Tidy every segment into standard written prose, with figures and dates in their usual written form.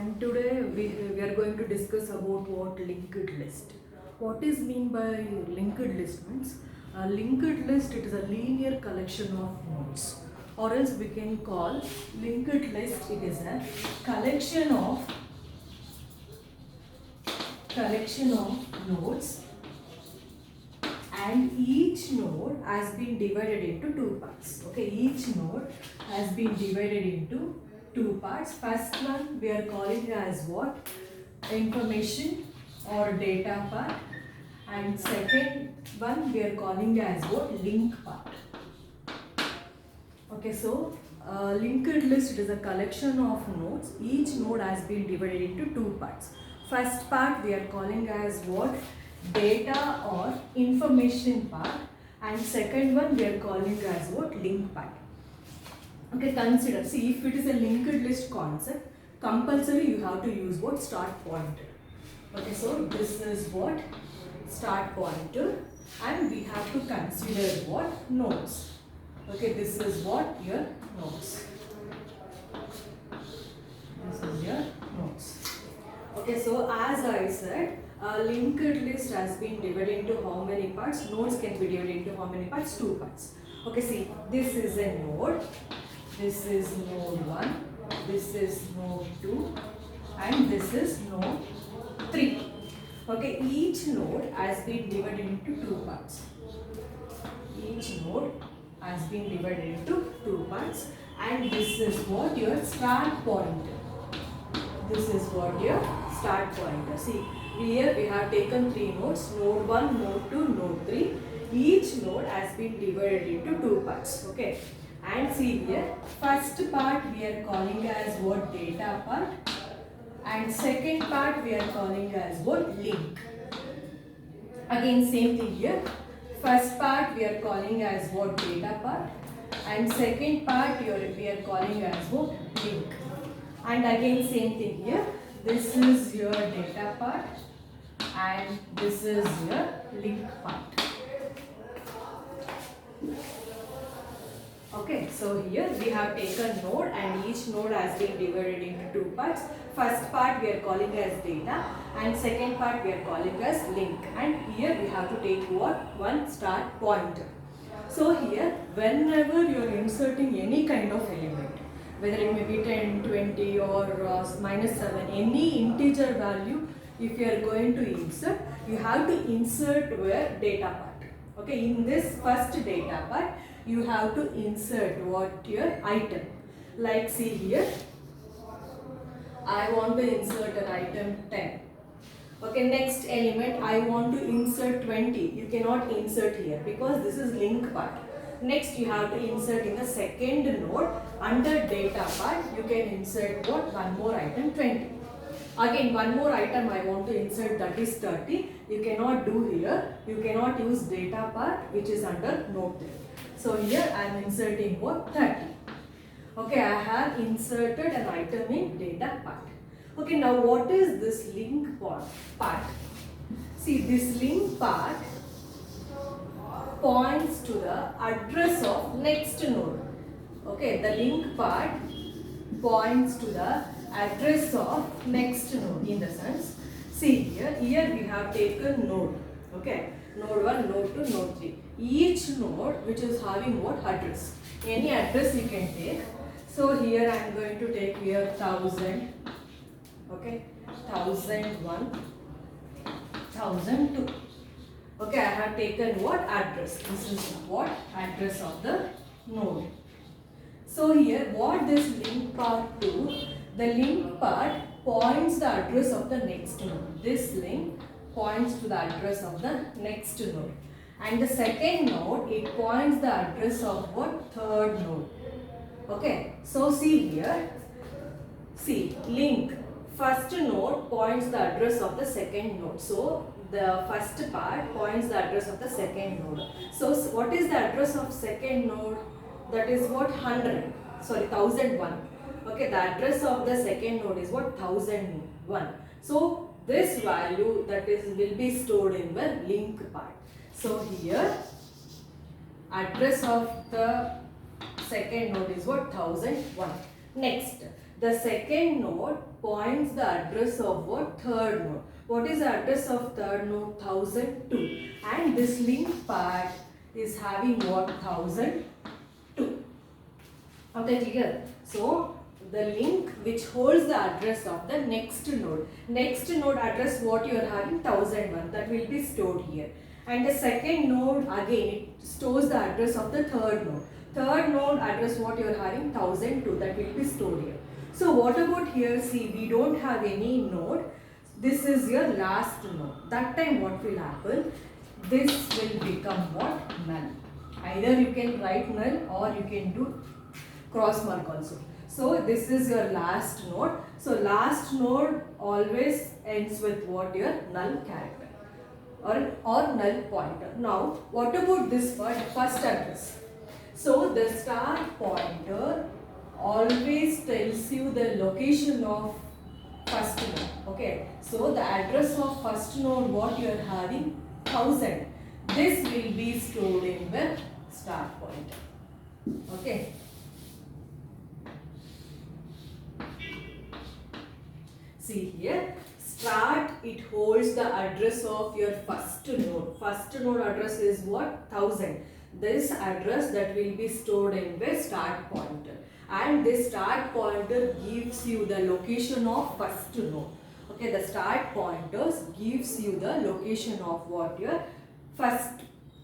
And today we are going to discuss about what linked list. What is mean by linked list means a linked list, it is a linear collection of nodes, or else we can call linked list, it is a collection of nodes, and each node has been divided into two parts. Okay, each node has been divided into two parts. First one we are calling as what? Information or data part, and second one we are calling as what? Link part. Okay, so linked list, it is a collection of nodes. Each node has been divided into two parts. First part we are calling as what? Data or information part, and second one we are calling as what? Link part. Okay, consider, see, if it is a linked list concept, compulsory you have to use what? Start pointer. Okay, so this is what? Start pointer, and we have to consider what? Nodes. Okay, this is what? Your nodes. This is your nodes. Okay, so as I said, a linked list has been divided into how many parts? Nodes can be divided into how many parts? Two parts. Okay, see, this is a node. This is node 1, this is node 2, and this is node 3. Okay, each node has been divided into two parts. Each node has been divided into two parts, and this is what? Your start pointer. This is what? Your start pointer. See, here we have taken three nodes, node 1, node 2, node 3. Each node has been divided into two parts. Okay. And see here, first part we are calling as what? Data part, and second part we are calling as what? Link. Again same thing here, first part we are calling as what? Data part, and second part we are calling as what? Link. And again same thing here, this is your data part and this is your link part. Okay, so here we have taken node, and each node has been divided into two parts. First part we are calling as data, and second part we are calling as link. And here we have to take what? One start pointer. So here, whenever you are inserting any kind of element, whether it may be 10, 20 or -7, any integer value, if you are going to insert, you have to insert where? Data part. Okay, in this first data part, you have to insert what? Your item. Like see here, I want to insert an item 10. Okay, next element I want to insert 20. You cannot insert here because this is link part. Next you have to insert in the second node under data part. You can insert what? One more item 20. Again one more item I want to insert, that is 30. You cannot do here. You cannot use data part which is under node 3. So here I am inserting what? 30. Okay, I have inserted an item in data part. Okay, now what is this link part? See, this link part points to the address of next node. Okay, the link part points to the address of next node, in the sense, see here we have taken node. Okay, node 1, node 2, node 3. Each node which is having what? Address. Any address you can take. So here I am going to take here 1000. Okay, 1001, 1002. Okay, I have taken what? Address. This is what? Address of the node. So here what this link part do? The link part points the address of the next node. This link points to the address of the next node. And the second node, it points the address of what? Third node. Okay, so see here, see, link, first node points the address of the second node. So the first part points the address of the second node. So what is the address of second node? That is what? 1001. Okay, the address of the second node is what? 1001. So this value, that is, will be stored in the link part. So here address of the second node is what? 1001. Next, the second node points the address of what? Third node. What is the address of third node? 1002. And this link part is having what? 1002. Okay, clear? So, the link which holds the address of the next node. Next node address what you are having? 1001. That will be stored here. And the second node again it stores the address of the third node. Third node address what you are having? 1002. That will be stored here. So what about here? See, we don't have any node. This is your last node. That time what will happen? This will become what? Null. Either you can write null or you can do cross mark also. So this is your last node. So last node always ends with what? Your null character or null pointer. Now what about this part? First address. So the star pointer always tells you the location of first node. Okay. So the address of first node what you are having? 1000. This will be stored in the star pointer. Okay. See here, start it holds the address of your first node. First node address is what? 1000. This address that will be stored in the start pointer. And this start pointer gives you the location of first node. Okay, the start pointers gives you the location of what? Your first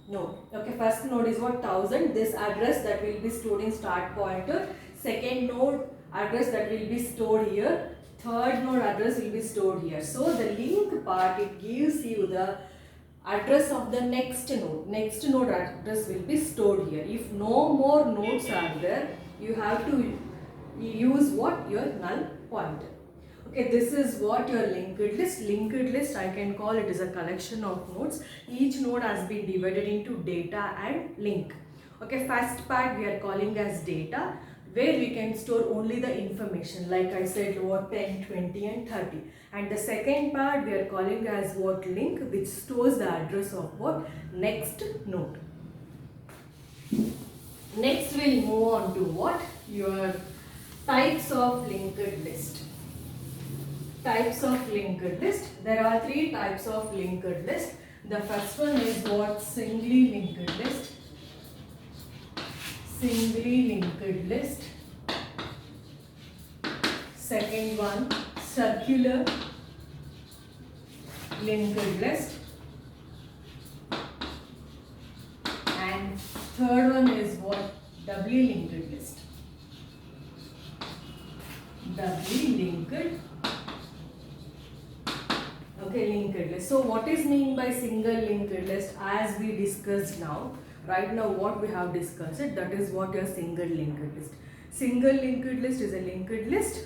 node. Okay, first node is what? 1000. This address that will be stored in start pointer. Second node address that will be stored here. Third node address will be stored here. So the link part, it gives you the address of the next node. Next node address will be stored here. If no more nodes are there, you have to use what? Your null pointer. Okay, this is what your linked list. Linked list, I can call it is a collection of nodes. Each node has been divided into data and link. Okay, first part we are calling as data, where we can store only the information, like I said, what 10, 20 and 30. And the second part we are calling as what? Link, which stores the address of what? Next node. Next we'll move on to what? Your types of linked list. Types of linked list. There are three types of linked list. The first one is what? Singly linked list. Singly linked list. Second one, circular linked list. And third one is what? Doubly linked list. Doubly linked. Okay, linked list. So what is meant by single linked list? As we discussed now, right now what we have discussed it, that is what your single linked list. Single linked list is a linked list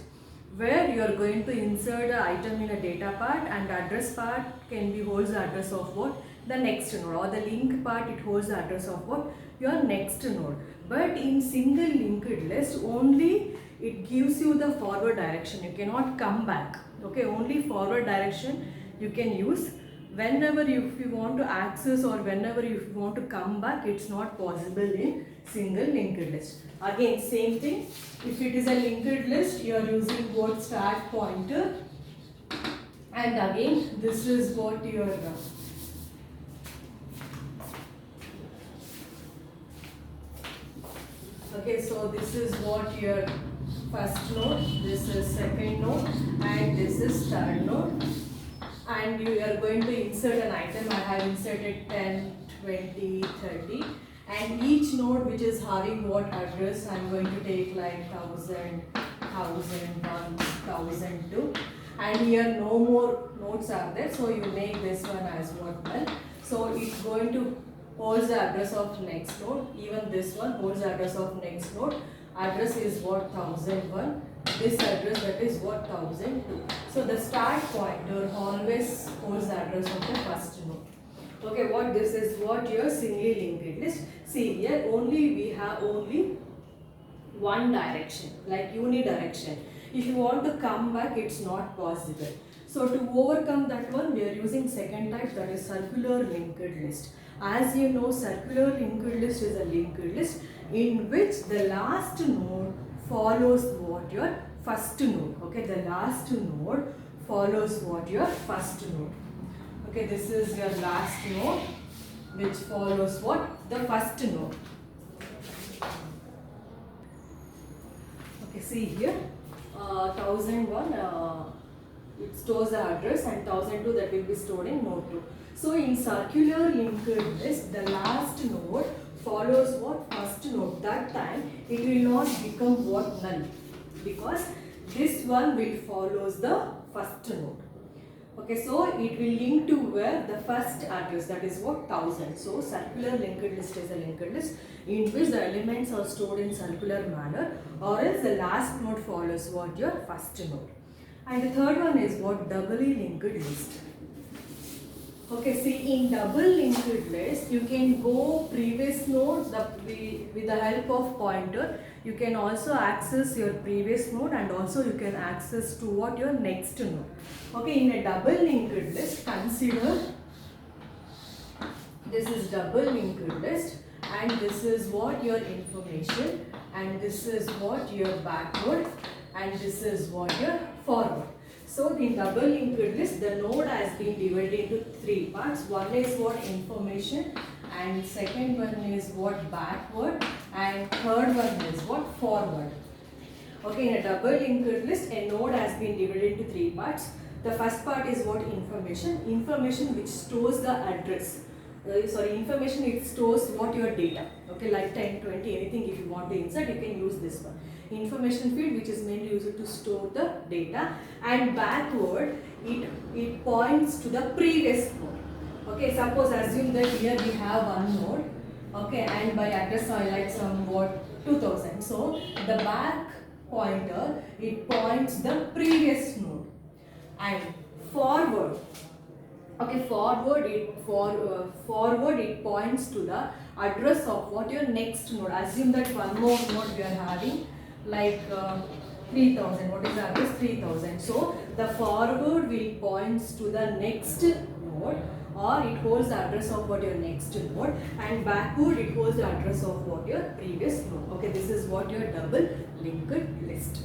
where you are going to insert an item in a data part, and the address part can be holds the address of what? The next node, or the link part it holds the address of what? Your next node. But in single linked list only it gives you the forward direction. You cannot come back. Okay, only forward direction you can use. Whenever if you want to access or whenever you want to come back, it's not possible in single linked list. Again, same thing. If it is a linked list, you are using both start pointer, and again this is what your okay, so this is what your first node, this is second node, and this is third node. And you are going to insert an item. I have inserted 10, 20, 30, and each node which is having what address, I am going to take like 1000, 1001, 1002, and here no more nodes are there, so you make this one as what? Null. So it's going to holds the address of next node. Even this one holds the address of next node. Address is what? 1001. This address, that is what? 1002. So the start pointer always holds the address of the first node. Okay, what this is what your singly linked list. See here only we have only one direction, like unidirection. If you want to come back, it's not possible. So to overcome that one, we are using second type, that is circular linked list. As you know, circular linked list is a linked list in which the last node follows what your first node. Okay, the last node follows what your first node. Okay, this is your last node which follows what? The first node. Okay, see here, 1001 it stores the address and 1002 that will be stored in node 2. So in circular linked list, the last node follows what? First node. That time it will not become what? Null, because this one will follows the first node. Okay, so it will link to where the first address, that is what? 1000. So circular linked list is a linked list in which the elements are stored in circular manner, or else the last node follows what? Your first node. And the third one is what? Doubly linked list. Okay, see, in double linked list, you can go previous nodes with the help of pointer. You can also access your previous node, and also you can access to what? Your next node. Okay, in a double linked list, consider this is double linked list, and this is what? Your information, and this is what? Your backward, and this is what? Your forward. So in double linked list, the node has been divided into three parts. One is what? Information, and second one is what? Backward, and third one is what? Forward. Okay, in a double linked list, a node has been divided into three parts. The first part is what? Information. Information which stores the address. Information it stores what? Your data. Okay, like 10, 20, anything if you want to insert, you can use this one. Information field which is mainly used to store the data, and backward it points to the previous node. Okay, suppose assume that here we have one node. Okay, and by address I like somewhat 2000. So the back pointer it points the previous node, and forward. Okay, forward it points to the address of what? Your next node. Assume that one more node we are having, like 3000. What is the address? 3000. So the forward will points to the next node, or it holds the address of what? Your next node, and backward it holds the address of what? Your previous node. Okay, this is what? Your double linked list.